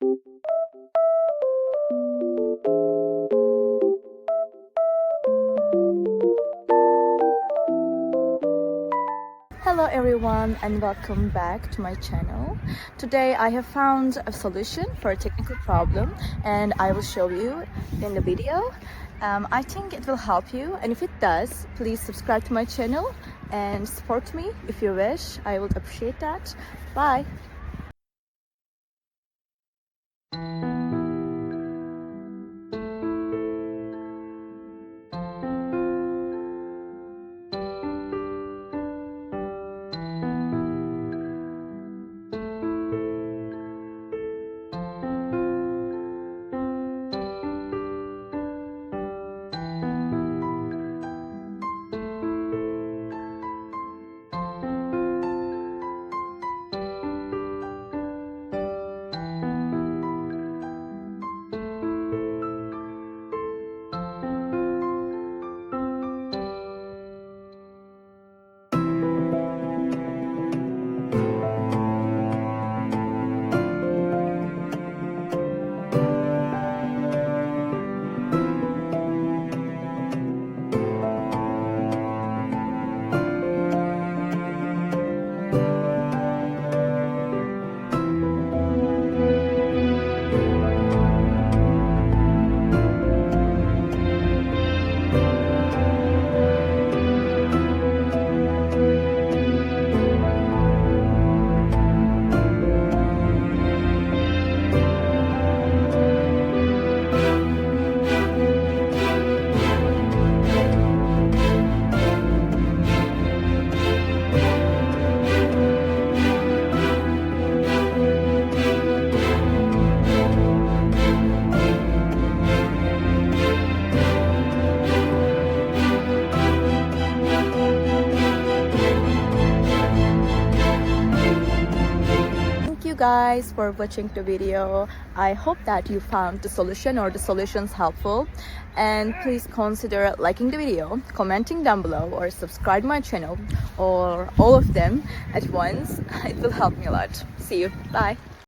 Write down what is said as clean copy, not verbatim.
Hello everyone and welcome back to my channel. Today I have found a solution for a technical problem and I will show you in the video. I think it will help you, and if it does, please subscribe to my channel and support me if you wish. I would appreciate that. Bye! Guys for watching the video. I hope that you found the solution or the solutions helpful, and please consider liking the video, commenting down below, or subscribe to my channel, or all of them at once. It will help me a lot. See you. Bye.